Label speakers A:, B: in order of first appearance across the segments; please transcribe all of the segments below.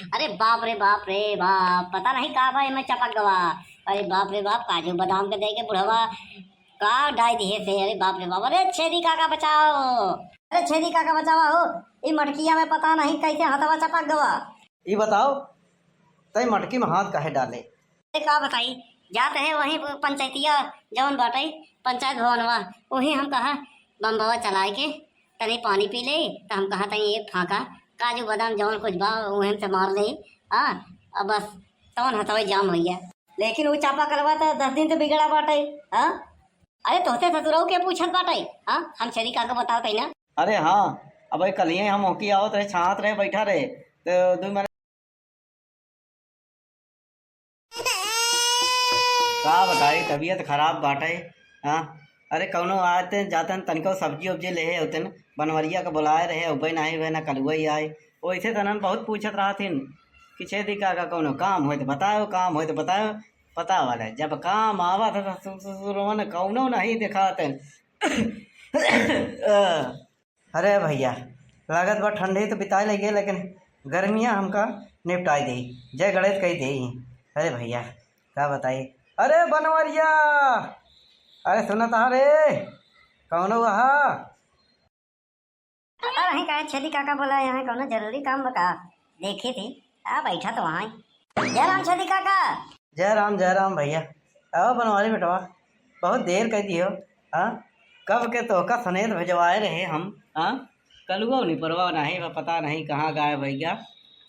A: अरे बाप रे बाप रे बाप, पता नहीं का भाई मैं चपक गवा। अरे बाप रे बाप, काजू बादाम के दे के बुढ़वा का डाई दिए थे। अरे बाप रे बाप, अरे छेदी काका बचाओ, अरे छेदी काका बचावा हो। ये मटकिया में पता नहीं कैसे हथवा चपक गवा।
B: ये बताओ तय मटकी में हाथ काहे डाले?
A: अरे का बताई, जाते हैं वहीं पंचायतिया जवन बाटे पंचायत भवनवा, वहीं हम कहा बम बाबा चलाए के तनी पानी पी ले, तो हम कहा तनी एक फाका काजू बादाम जवन कुछ बा वहीं से मार ले। हाँ अब बस तवन हथवा जाम हो गया। लेकिन वो चापा करवा था 10 दिन से बिगड़ा बाटे। हाँ अरे तोते ससुराऊ के पूछत बाटे। हाँ हम छेदी काका बताओ तई ना।
B: अरे हाँ, अब कल ही हम होकी आवत रहे, छात रहे, बैठा रहे तो 2 महीने का बताई तबीयत खराब बाटे। हाँ अरे कौनो आते जाते तनिको सब्जी उब्जी ले होते बनवरिया के बुलाए रहे, उबे नहीं हुए ना कलुआ ही आए। वैसे तो नन बहुत पूछत रहा थिन कि छेदी काका कौनो काम हो तो बताओ, काम हो तो बताओ। पता वाला जब काम आवा था तो कौनो नहीं दिखाते। अरे भैया लागत बा ठंडे तो बिताए लगे, लेकिन गर्मियाँ हमका निपटाई दी, जय गणेश कही दे। अरे भैया क्या बताई। अरे बनवरिया, अरे सुनता रे कौनो वहा?
A: पता नहीं कहे छेदी काका बोला यहाँ कौनो जरूरी काम बता देखी थी। बैठा तो वहाँ ही। जय राम छेदी काका।
B: जय राम भैया। आओ बनवारी बेटवा, बहुत देर कर दियो। हाँ कब के तो का सनेत भिजवाए रहे हम। हाँ कलुआ नहीं परवाह नहीं, पता नहीं कहाँ गायब भैया।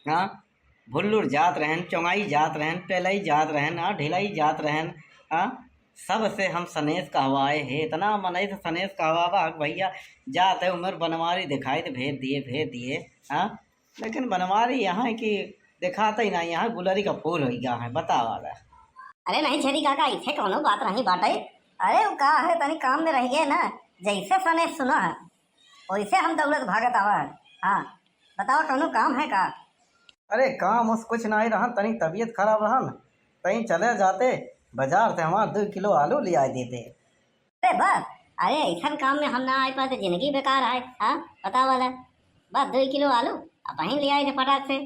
B: हाँ भुल्लुर जात रहन, चौंगाई जात रहन, टेलई जात रहन, हाँ ढिलाई जात रहन। हाँ सब से हम सनेस कहवाए है, इतना मनई से सनेस कहवावा भैया। जाते उम्र बनवारी दिखाई तो भेज दिए। हाँ लेकिन बनवारी यहाँ की दिखाता ही नहीं, यहाँ गुलरी का फूल हो गया है, बता वाला।
A: अरे नहीं छेदी काका, इसे कौनो बात नहीं बाटे। अरे वो का है तनी काम में रह गए ना, जैसे सने सुना है वैसे हम दौलत भागत आवा है। हाँ बताओ कौनो काम है का?
B: अरे काम उस कुछ नहीं रहा, तनी तबीयत खराब रहा न, कहीं चले जाते बाजार से हमारा 2 किलो आलू ले आए देते।
A: अरे बस, अरे ऐसा काम में हम ना आए पाते जिंदगी बेकार है। हाँ बता वाला, बस 2 किलो आलू अब वहीं ले आए थे फटाक से।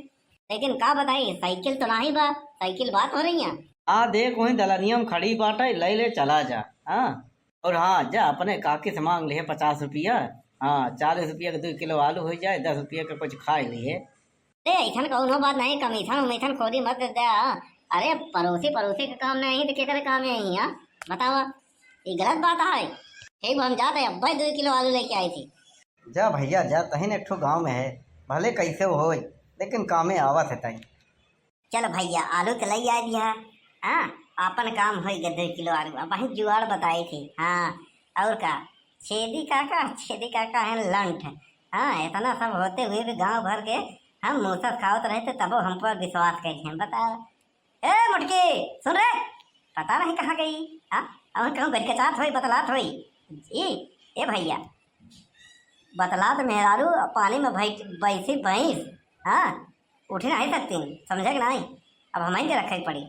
A: लेकिन का बताइए, साइकिल तो नहीं बा, साइकिल बात हो रही है।
B: हाँ देख वहीं दलनियम खड़ी बाटे, ले चला जा। हाँ और हाँ जा अपने काकी से मांग लिए 50 रुपया। हाँ 40 रुपया के 2 किलो आलू हो जाए, 10 रुपया का कुछ खाए लिए।
A: अरे ऐसा कौनो बात नहीं, कमीशन उमीशन खोरी मत दे। अरे पड़ोसी का काम नहीं तो केकर काम है यहाँ बतावा, ये गलत बात है। ठीक हम जाते अब भाई 2 किलो आलू लेके आई थी।
B: जा भैया जा, तहिन एक ठो गाँव में है, भले कैसे हो लेकिन कामे आवत है तई।
A: चलो भैया आलू तो लई आ दिया। हाँ अपन काम हो गया 2 किलो आलू, अब वही जुआड़ बताई थी। हाँ और का छेदी काका है लंठ। हाँ इतना सब होते हुए भी गांव भर के हम मूसत खावत रहे थे, तब हम पर विश्वास कर बता। ए मुटकी सुन रे, पता नहीं कहाँ गई। हाँ और कहूँ गटकचात हुई बतलात हुई जी। ए भैया बतलात मेहरारू पानी में बैसी भैंस। हाँ उठ नहीं सकती, समझे कि नहीं? अब हमें के रखे पड़ी।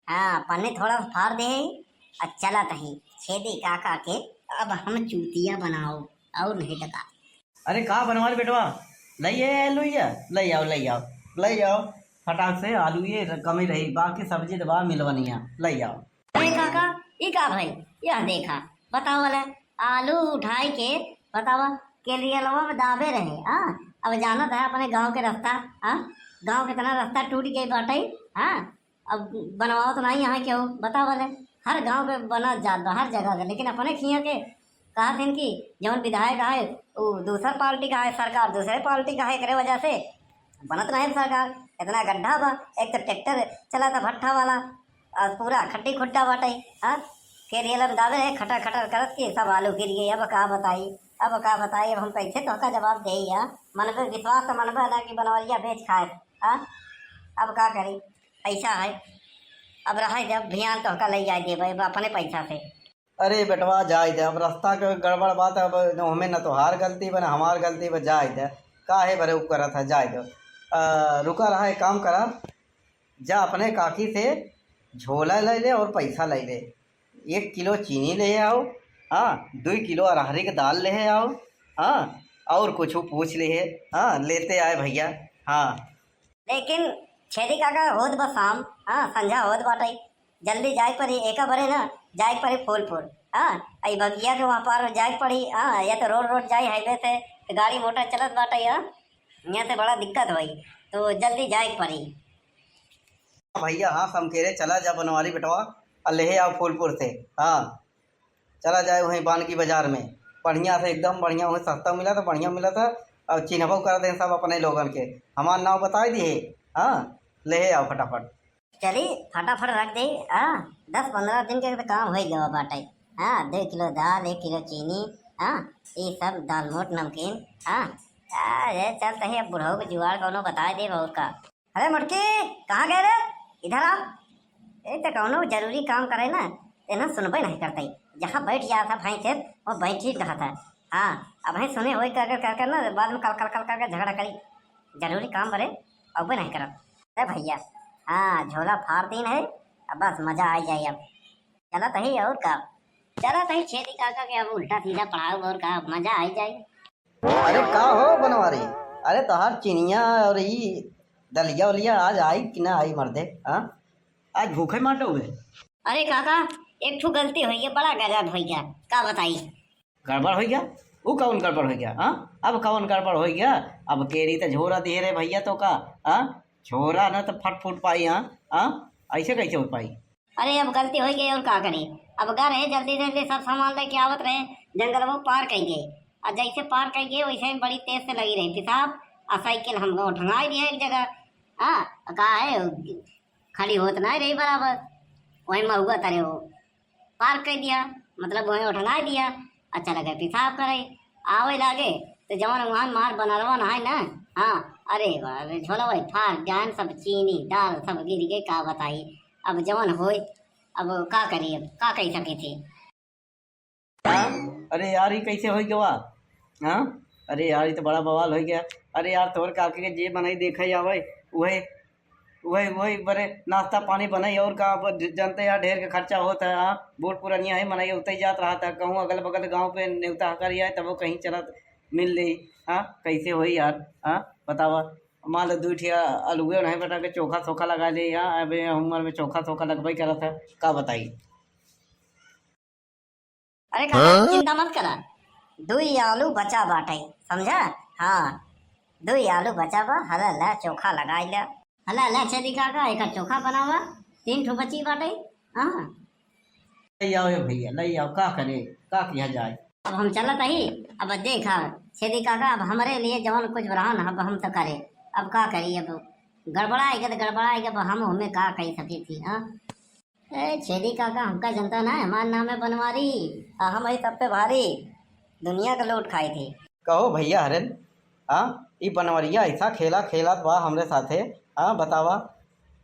A: हाँ पन्नी थोड़ा फाड़ दे और चला तही छेदी काका के अब हम चूतिया बनाओ और नहीं टका।
B: अरे कहाँ बनवारी बेटवा, ले आओ फटाक से। आलू ये कमी रही, बाकी सब्जी दबा मिलवनिया, ले आओ।
A: अरे काका ये का भाई, यह देखा बताओ वाला आलू उठाई के बतावा के लिए में दाबे रहे। हाँ अब जाना था अपने गांव के रास्ता। हाँ गांव कितना रास्ता टूट गई बाटे। हाँ अब बनवाओ तो नहीं यहाँ क्यों बताओ वाले, हर गांव पे बना जाता हर जगह का, लेकिन अपने खिया के कहा थे कि जौन विधायक है वो दूसरा पार्टी का है, सरकार दूसरे पार्टी का है, करे वजह से बनत नहीं सरकार। इतना गड्ढा बा, एक तो ट्रैक्टर चला था भट्ठा वाला और पूरा खड्डी खुड्डा बाटे। हाँ केरियल दावे रहे खटर खटर करत के सब आलू गिर गए। अब का बताई, अब हम कैसे तो का जवाब दे या मन पे विश्वास तो मन पे ना कि बनवरिया बेच खाए। हाँ अब का करी, ऐसा है। अब रहा जब भियान तो का ले जाए दे अपने पैसा से।
B: अरे बेटवा जाए दे, अब रास्ता के गड़बड़ बात है, अब हमें न तो हार गलती बना हमार गलती बा, जाए दे काहे भरे उपकरा था, जाए दो। रुका रहा एक काम करा, जा अपने काकी से झोला ले और पैसा ले 1 किलो चीनी ले आओ। हाँ 2 किलो अरहरी की दाल ले आओ। हाँ और कुछ पूछ ले। हाँ लेते आए भैया। हाँ
A: लेकिन छेदी काका होत बस शाम, हाँ संझा होत बाटे, जल्दी जाए पड़ी एका बरे ना, जाए पड़ी फूलपुर। हाँ आई बगिया के वहाँ पार जाए पड़ी। हाँ या तो रोड रोड जाए हाईवे से तो गाड़ी मोटर चलत बाटे। हाँ यहाँ से बड़ा दिक्कत हुई तो जल्दी जाए पड़ी।
B: भैया हाँ समखेरे चला जा बनवारी बेटवा और ले आओ फूलपुर से। हाँ चला जाए वहीं बानकी बाजार में, बढ़िया से एकदम बढ़िया, वहीं सस्ता मिला था, बढ़िया मिला था। और चिन्हबो कर दें सब अपने लोगन के, हमारा नाम बता दिए। हाँ ले आओ फटाफट।
A: चली फटाफट रख दे। हाँ 10-15 दिन के तो काम हो गया बाटे। हाँ 2 किलो दाल, 1 किलो चीनी, हाँ ये सब दाल मोट नमकीन। हाँ अरे चल तही अब बुढ़ऊ को जुगाड़ कौनो बता दे बहुत का। अरे मुटकी कहाँ गए रे, इधर आ। ए तो कौनो जरूरी काम करे ना तेना सुनबे नहीं करते, जहाँ बैठ गया था भाई खेत वो बैठ ही रहा था। हाँ अब भाई सुने वही कर ना बाद में कल कल कल करके झगड़ा करी, जरूरी काम करे अब नहीं करब। अरे भैया हाँ झोला फाड़ दिन है, अब बस मजा आ जाए। अब चला तही और का, चला तही छेदी काका के अब उल्टा सीधा पढ़ाओ और का मजा आ जाए।
B: अरे का हो बनवारी, अरे तोहार चिनिया और ये दलिया उलिया आज आई कि ना आई मर्दे। हाँ आज भूखे माटो हुए।
A: अरे काका एक ठू गलती हुई है, बड़ा गजब हो गया, का बताई।
B: गड़बड़ हो गया, वो कौन गड़बड़ हो गया। हाँ अब कौन गड़बड़ हो गया, अब केरी तो झोरा दे रहे भैया तो का। हाँ झोरा ना तो फट फूट पाई। हाँ हाँ ऐसे कैसे हो पाई।
A: अरे अब गलती हो गई और का करी, अब गए रहे जल्दी जल्दी सब सामान लेके आवत रहे, जंगल वो पार कर गए और जैसे पार कर गए वैसे ही बड़ी तेज से लगी रही पेशाब और साइकिल हमको उठंगाई दिया एक जगह। हाँ कहा है खड़ी होत नहीं रही बराबर, वही महुआ तरे वो पार कर दिया, मतलब वहीं उठंगा दिया। अच्छा लगे पेशाब करे आवे लागे तो जवन वहाँ मार बनरवा नहाय ना। हाँ अरे अरे झोला भाई फार जान सब चीनी दाल सब गिर गए, का बताई। अब जवन होए अब का करिए, का कह सके थे।
B: हाँ अरे यार ये कैसे हो गया। हाँ अरे यार ये तो बड़ा बवाल हो गया। अरे यार तोर काके के जे बनाई देखा आवे वही वही वही बड़े नाश्ता पानी बनाई और का जानते यार ढेर के खर्चा होता है। हाँ बूढ़ पुरानिया है मनाई उतई जात रहा था, कहूँ अगल बगल गांव पे न्योता कर आए तब वो कहीं चला मिल ली। हाँ कैसे हो यार। हाँ बतावा मान लो 2 ठिया आलूए नहीं बटा के चोखा सोखा लगा ले। यहाँ अबे उम्र में चोखा सोखा लगवाई करा था, का बताई।
A: अरे काका चिंता मत करा, 2 आलू बचा बाटे समझा। हाँ 2 आलू बचा बा, हला ला चोखा लगाई ला, हला ला छेदी काका एक चोखा बनावा, 3 ठो बची बाटे। हाँ
B: ले आओ ये भैया ले आओ, का करे का किया जाए।
A: अब हम चलत ही, अब देखा छेदी काका अब हमारे लिए जवन कुछ रहन अब हम तो करे, अब का करी। अब गड़बड़ाएगा तो गड़बड़ाएगा, अब हम हमें का कही सकी थी। हाँ ए छेदी काका हमका जनता ना हमारा नाम है बनवारी, हम ही सब पे भारी दुनिया का लूट खाई थी।
B: कहो भैया हरन, हाँ ये बनवरिया ऐसा खेला खेला बा हमरे साथे। हाँ बतावा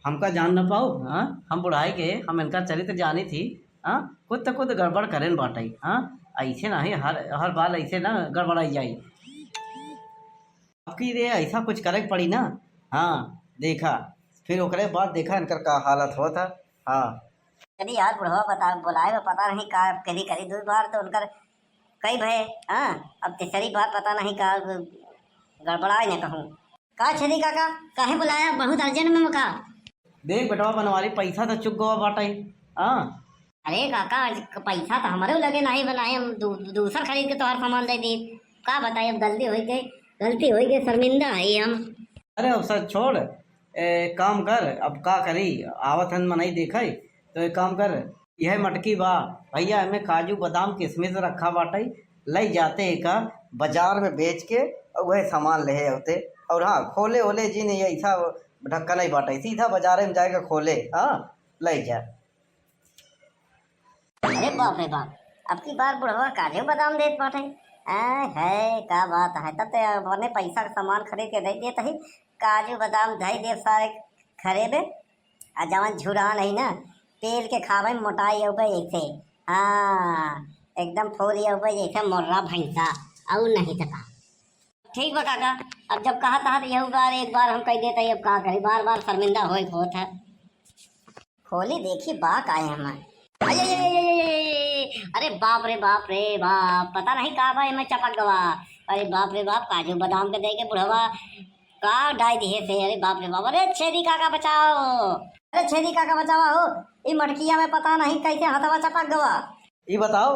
B: हमका जान न पाओ। हाँ हम बुढ़ाई के हम इनका चरित्र जानी थी। हाँ खुद तो खुद गड़बड़ करें बाटाई। हाँ ऐसे ना ही हर बार ऐसे ना गड़बड़ाई जाई, आपकी रे ऐसा कुछ करे पड़ी ना। हाँ देखा फिर ओकरे बाद देखा इनकर का हालत हुआ था। हाँ
A: कभी यार बुढ़वा पता बुलाए पता नहीं का कभी करी 2 बार तो उनकर कई भय। हाँ अब तीसरी बार पता नहीं का गड़बड़ाए न कहूँ। का छेदी काका काहे बुलाया, बहुत अर्जेंट में मका।
B: देख बेटवा बनवारी पैसा तो चुक गवा बाटाई। हाँ
A: अरे काका पैसा तो हमारे लगे नहीं बनाए, हम दूसर खरीद के तोहर सामान दे दी, का बताए। अब गलती हो गई शर्मिंदा है हम।
B: अरे अब सर छोड़ काम कर, अब का करी आवत हन मनाई देखे तो एक काम कर, यह मटकी बा भैया हमें काजू बादाम किशमिश रखा बाटाई, ले जाते एक बाजार में बेच के और वह सामान ले होते। और हाँ खोले ओले जी नहीं ऐसा ढक्का नहीं बाटाई, सीधा बाजार में जाएगा खोले। हाँ ले जा।
A: अरे बाप रे बाप, अब की बार बुढ़वा काजू बादाम देत बाटे है, का बात है। तब तो अपने पैसा का सामान खरीद के दे देता ही, काजू बादाम धई दे सारे खरीदे आ जवन झुरा नहीं ना तेल के खावे में मोटाई हो गई ऐसे। हाँ एकदम फूली हो गई जैसे मुर्रा भैंसा और नहीं सका। ठीक बा काका, अब जब कहा था यही बार एक बार हम कह देते, अब कहा करी बार बार शर्मिंदा होत है। खोली देखी बाक आए हमारे, अरे बाप रे बाप, पता नहीं कहा भाई मैं चपक गवा। अरे बाप रे बाप काजू बादाम के दे के बुढ़वा का डाई दिए थे, अरे बाप रे बाप, अरे छेदी काका बचाओ, अरे छेदी काका बचावा हो, ये मटकिया में पता नहीं कैसे हथवा चपक गवा।
B: ये बताओ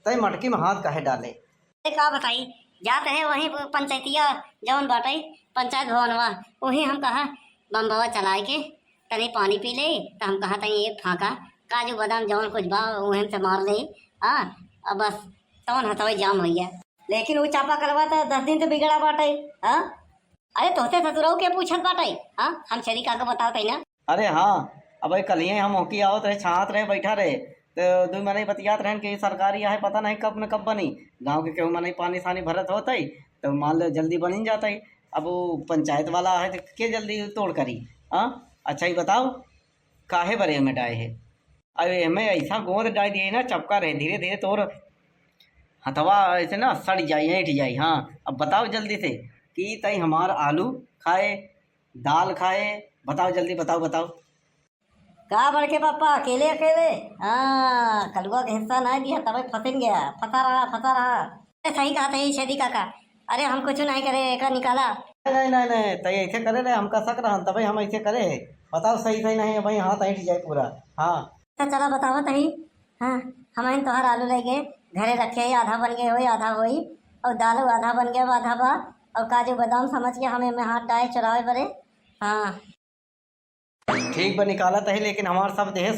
B: तय मटकी में हाथ काहे डाले?
A: अरे का बताई, जाते हैं वहीं पंचायतिया जवन बाटे पंचायत भवनवा, वहीं हम कहा बम्बवा चलाए के तनी पानी पी ले, तो हम कहा तनी एक फाका काजू बादाम जवन कुछ बा वहीं से मार ले। हाँ अब बस तवन हथवा जाम हो गया, लेकिन वो चापा करवा था 10 दिन से बिगड़ा बाटे। हाँ अरे तोहते ससुरऊ के पूछत बाटे। हाँ हम छेदी काका बताओ तई ना।
B: अरे हाँ, अब कल हम होकी आवत रहे, छात रहे, बैठा रहे, तो दो मने बतियात रहन कि सरकारी है पता नहीं कब न कब बनी। गांव के केहू मने पानी सानी भरत होता ही तो मान लो जल्दी बन ही जाता ही। अब वो पंचायत वाला है तो के जल्दी तोड़ करी। हाँ अच्छा ही बताओ काहे बरे में डाए है? अरे हमें ऐसा गोंद डाल दिए ना, चपका रहे धीरे धीरे तोड़ हथवा ऐसे ना सड़ जाए ऐठ जाए। हाँ अब बताओ जल्दी से कि तई हमार आलू खाए दाल खाए, बताओ जल्दी बताओ बताओ।
A: का बड़के पापा अकेले अकेले? हाँ कलुआ का हिस्सा ना दिया तब फंस गया, फंसा रहा। अरे सही कहा था छेदी काका, अरे हम कुछ नहीं करे का निकाला।
B: नहीं तय ऐसे करे रहे, हमका शक रहा तभी हम ऐसे करे। बताओ सही सही नहीं भाई, हाथ ऐठ जाए पूरा। हाँ
A: तो चला बताओ तही। हाँ हम तोहर आलू ले गए घरे रखे, आधा बन गए हो आधा होई, और दाल आधा बन गया आधा बा, और काजू बादाम समझ के हमें में हाथ डाले चुरावे बरे। हाँ
B: ठीक बा निकाला तही, लेकिन हमारे सब देहे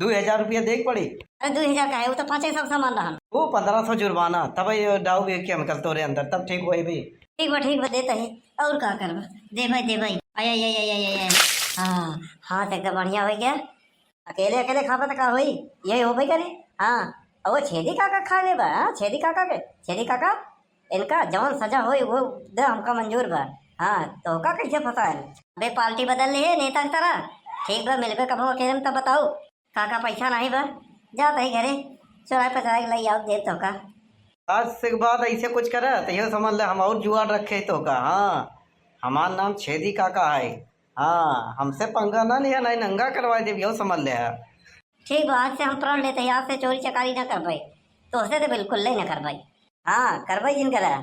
B: 2000 रुपया देख पड़ी।
A: अरे 2000 का है वो तो 500 सामान रहा।
B: वो 1500 जुर्माना, तब ये डाउ भी केमिकल तोरे अंदर, तब ठीक हुई भी।
A: ठीक बा देता ही, और का करबा, दे भाई आय। हाँ हाँ तो एकदम बढ़िया हो गया। अकेले अकेले खाबा तो का होई, यही हो भाई करे। हाँ और वो छेदी काका खा ले बा। हाँ छेदी काका इनका जवन सजा होई वो दे हमका मंजूर बा। हाँ तो का कैसे फंसा है? अबे पार्टी बदल ले नेता की तरह। ठीक बा मिलबे कबो अकेले में, तब बताओ काका पैसा नहीं बा, जा तही घरे चुराए पचाए लाई आओ दे तो का।
B: आज से बाद ऐसे कुछ करे तो ये समझ ले हम और जुआर रखे तो का। हाँ हमार नाम छेदी काका है। हाँ हमसे पंगा ना लिया, नहीं नंगा करवा दे, यो समझ ले।
A: ठीक बा आज से हम प्रण लेते हैं, आज से चोरी चकारी ना कर पाई, तो उसे तो बिल्कुल नहीं ना कर पाई। हाँ कर पाई जिन करा।